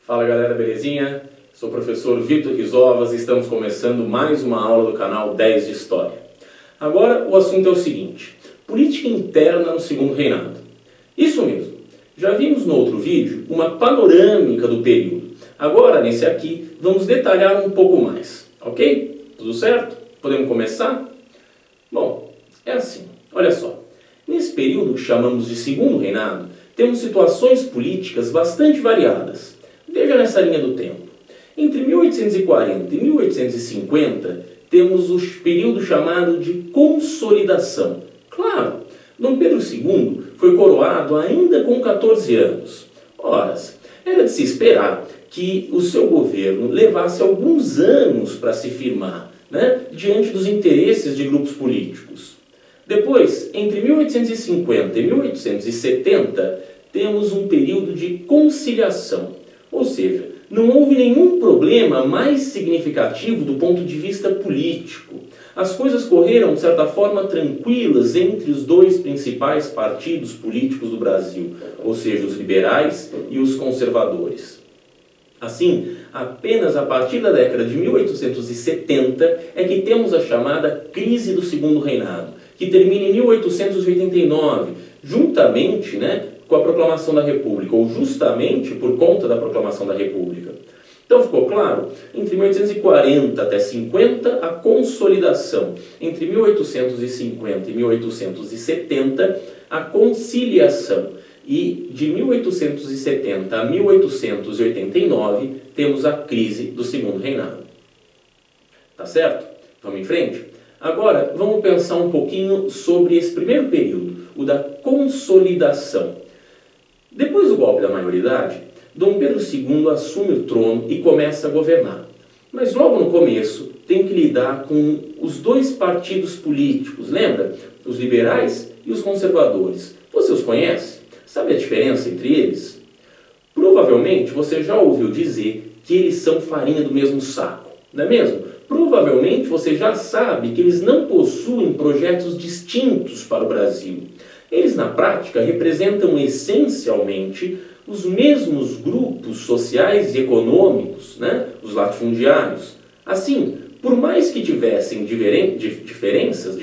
Fala galera, belezinha? Sou o professor Vitor Rizovas e estamos começando mais uma aula do canal 10 de História. Agora o assunto é o seguinte: política interna no segundo reinado. Isso mesmo, já vimos no outro vídeo uma panorâmica do período. Agora nesse aqui vamos detalhar um pouco mais, ok? Tudo certo? Podemos começar? Bom, é assim, olha só. Nesse período que chamamos de segundo reinado, temos situações políticas bastante variadas. Veja nessa linha do tempo. Entre 1840 e 1850, temos o período chamado de consolidação. Claro, Dom Pedro II foi coroado ainda com 14 anos. Ora, era de se esperar que o seu governo levasse alguns anos para se firmar, diante dos interesses de grupos políticos. Depois, entre 1850 e 1870, temos um período de conciliação. Ou seja, não houve nenhum problema mais significativo do ponto de vista político. As coisas correram, de certa forma, tranquilas entre os dois principais partidos políticos do Brasil, ou seja, os liberais e os conservadores. Assim, apenas a partir da década de 1870 é que temos a chamada crise do segundo reinado, que termina em 1889, juntamente, com a proclamação da República, ou justamente por conta da proclamação da República. Então ficou claro? Entre 1840 até 50, a consolidação. Entre 1850 e 1870, a conciliação. E de 1870 a 1889, temos a crise do segundo reinado. Tá certo? Vamos em frente? Agora, vamos pensar um pouquinho sobre esse primeiro período, o da consolidação. Depois do golpe da maioridade, Dom Pedro II assume o trono e começa a governar. Mas logo no começo tem que lidar com os dois partidos políticos, lembra? Os liberais e os conservadores. Você os conhece? Sabe a diferença entre eles? Provavelmente você já ouviu dizer que eles são farinha do mesmo saco, não é mesmo? Provavelmente você já sabe que eles não possuem projetos distintos para o Brasil. Eles, na prática, representam essencialmente os mesmos grupos sociais e econômicos, os latifundiários. Assim, por mais que tivessem divergências,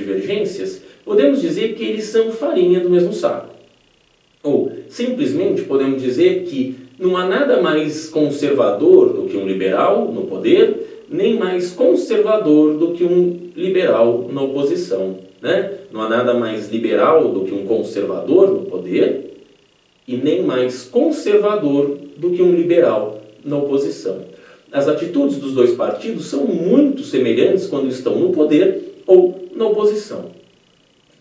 podemos dizer que eles são farinha do mesmo saco. Ou, simplesmente, podemos dizer que não há nada mais conservador do que um liberal no poder, nem mais conservador do que um liberal na oposição. Não há nada mais liberal do que um conservador no poder e nem mais conservador do que um liberal na oposição. As atitudes dos dois partidos são muito semelhantes quando estão no poder ou na oposição.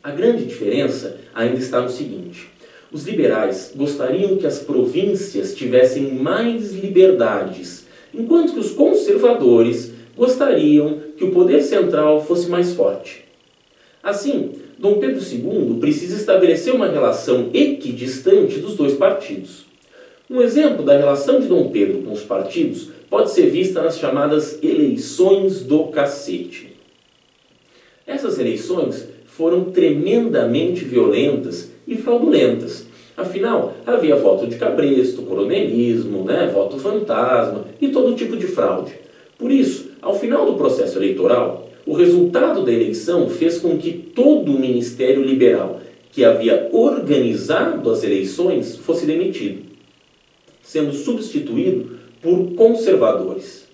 A grande diferença ainda está no seguinte: os liberais gostariam que as províncias tivessem mais liberdades, enquanto que os conservadores gostariam que o poder central fosse mais forte. Assim, Dom Pedro II precisa estabelecer uma relação equidistante dos dois partidos. Um exemplo da relação de Dom Pedro com os partidos pode ser vista nas chamadas eleições do cacete. Essas eleições foram tremendamente violentas e fraudulentas. Afinal, havia voto de cabresto, coronelismo, voto fantasma e todo tipo de fraude. Por isso, ao final do processo eleitoral, o resultado da eleição fez com que todo o Ministério Liberal que havia organizado as eleições fosse demitido, sendo substituído por conservadores.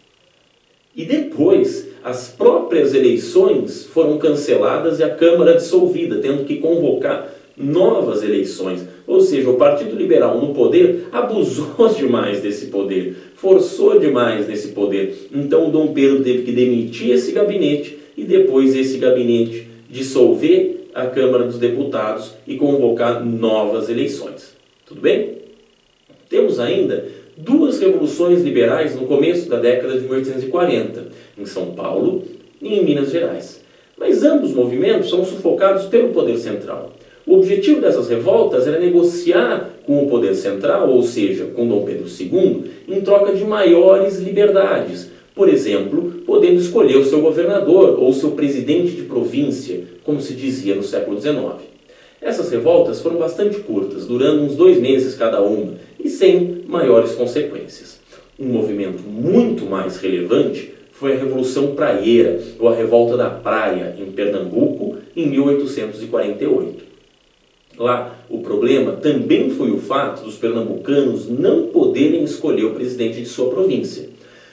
E depois, as próprias eleições foram canceladas e a Câmara dissolvida, tendo que convocar novas eleições. Ou seja, o Partido Liberal no poder abusou demais desse poder, forçou demais nesse poder. Então o Dom Pedro teve que demitir esse gabinete e depois esse gabinete dissolver a Câmara dos Deputados e convocar novas eleições. Tudo bem? Temos ainda duas revoluções liberais no começo da década de 1840, em São Paulo e em Minas Gerais. Mas ambos os movimentos são sufocados pelo poder central. O objetivo dessas revoltas era negociar com o poder central, ou seja, com Dom Pedro II, em troca de maiores liberdades. Por exemplo, podendo escolher o seu governador ou seu presidente de província, como se dizia no século XIX. Essas revoltas foram bastante curtas, durando uns 2 meses cada uma, e sem maiores consequências. Um movimento muito mais relevante foi a Revolução Praieira, ou a Revolta da Praia, em Pernambuco, em 1848. Lá, o problema também foi o fato dos pernambucanos não poderem escolher o presidente de sua província,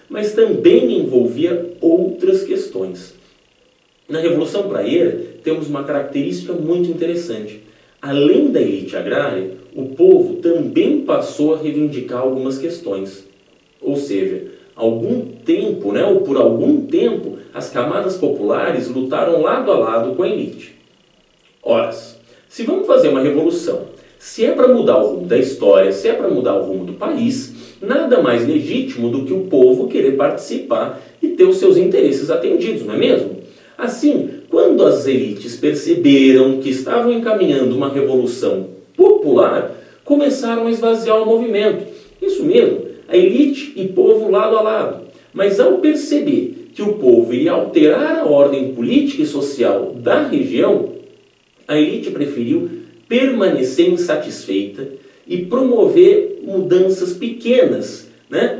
mas também envolvia outras questões. Na Revolução Praieira, temos uma característica muito interessante. Além da elite agrária, o povo também passou a reivindicar algumas questões. Ou seja, por algum tempo, as camadas populares lutaram lado a lado com a elite. Ora, se vamos fazer uma revolução, se é para mudar o rumo da história, se é para mudar o rumo do país, nada mais legítimo do que o povo querer participar e ter os seus interesses atendidos, não é mesmo? Assim, quando as elites perceberam que estavam encaminhando uma revolução popular, começaram a esvaziar o movimento. Isso mesmo, a elite e povo lado a lado. Mas ao perceber que o povo iria alterar a ordem política e social da região, a elite preferiu permanecer insatisfeita e promover mudanças pequenas,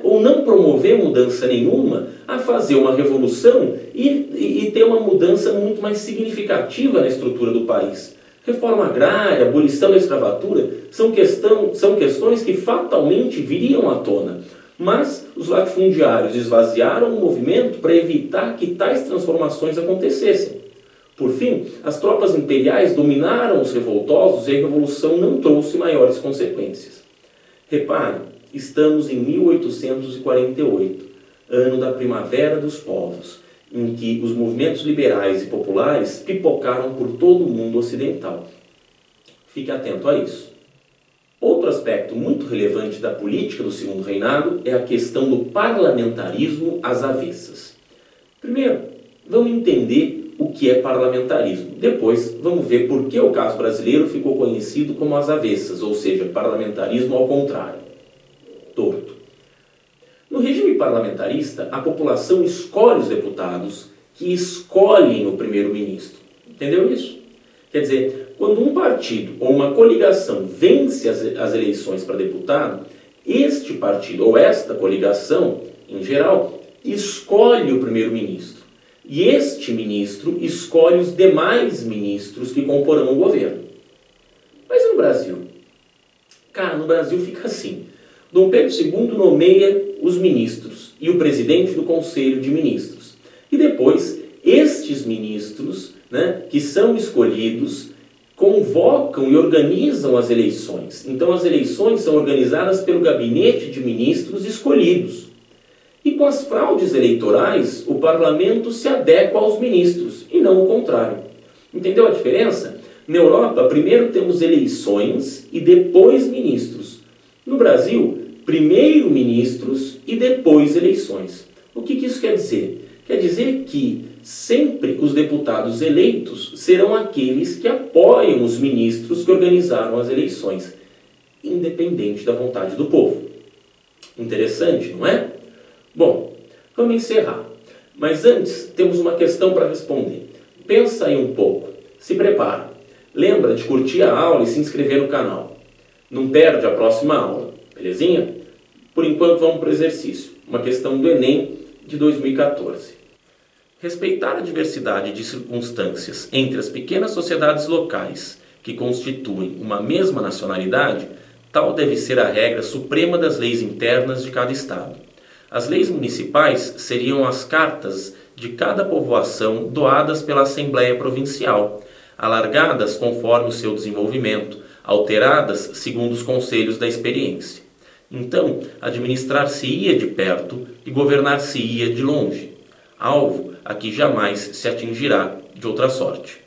ou não promover mudança nenhuma, a fazer uma revolução e ter uma mudança muito mais significativa na estrutura do país. Reforma agrária, abolição da escravatura são questões que fatalmente viriam à tona, mas os latifundiários esvaziaram o movimento para evitar que tais transformações acontecessem. Por fim, as tropas imperiais dominaram os revoltosos e a revolução não trouxe maiores consequências. Repare, estamos em 1848, ano da Primavera dos Povos, em que os movimentos liberais e populares pipocaram por todo o mundo ocidental. Fique atento a isso. Outro aspecto muito relevante da política do Segundo Reinado é a questão do parlamentarismo às avessas. Primeiro, vamos entender o que é parlamentarismo. Depois, vamos ver por que o caso brasileiro ficou conhecido como as avessas, ou seja, parlamentarismo ao contrário, torto. No regime parlamentarista, a população escolhe os deputados que escolhem o primeiro-ministro. Entendeu isso? Quer dizer, quando um partido ou uma coligação vence as eleições para deputado, este partido ou esta coligação, em geral, escolhe o primeiro-ministro. E este ministro escolhe os demais ministros que comporão o governo. Mas e no Brasil? Cara, no Brasil fica assim. Dom Pedro II nomeia os ministros e o presidente do Conselho de Ministros. E depois, estes ministros, que são escolhidos, convocam e organizam as eleições. Então, as eleições são organizadas pelo gabinete de ministros escolhidos. E com as fraudes eleitorais, o parlamento se adequa aos ministros, e não o contrário. Entendeu a diferença? Na Europa, primeiro temos eleições e depois ministros. No Brasil, primeiro ministros e depois eleições. O que isso quer dizer? Quer dizer que sempre os deputados eleitos serão aqueles que apoiam os ministros que organizaram as eleições, independente da vontade do povo. Interessante, não é? Bom, vamos encerrar. Mas antes, temos uma questão para responder. Pensa aí um pouco. Se prepara. Lembra de curtir a aula e se inscrever no canal. Não perde a próxima aula, belezinha? Por enquanto, vamos para o exercício. Uma questão do Enem de 2014. Respeitar a diversidade de circunstâncias entre as pequenas sociedades locais que constituem uma mesma nacionalidade, tal deve ser a regra suprema das leis internas de cada estado. As leis municipais seriam as cartas de cada povoação doadas pela Assembleia Provincial, alargadas conforme o seu desenvolvimento, alteradas segundo os conselhos da experiência. Então, administrar-se-ia de perto e governar-se-ia de longe, alvo a que jamais se atingirá de outra sorte.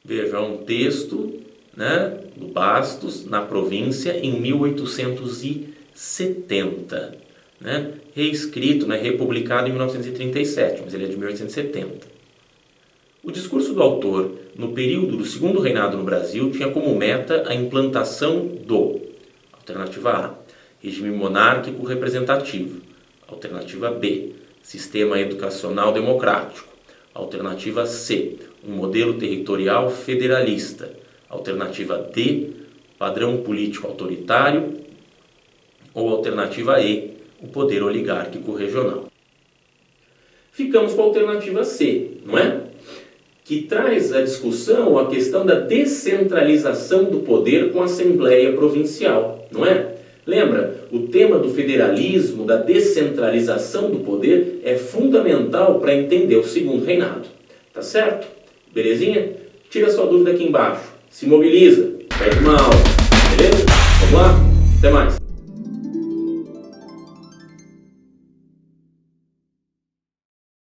Veja um texto do Bastos, na província, em 1870. Reescrito, republicado em 1937, mas ele é de 1870. O discurso do autor, no período do Segundo Reinado no Brasil, tinha como meta a implantação do: alternativa A, regime monárquico representativo; alternativa B, sistema educacional democrático; alternativa C, um modelo territorial federalista; alternativa D, padrão político autoritário; Ou alternativa E, o poder oligárquico regional. Ficamos com a alternativa C, não é? Que traz a discussão a questão da descentralização do poder com a Assembleia Provincial, não é? Lembra, o tema do federalismo, da descentralização do poder é fundamental para entender o segundo reinado. Tá certo? Belezinha? Tira sua dúvida aqui embaixo. Se mobiliza. Pede uma aula. Beleza? Vamos lá? Até mais.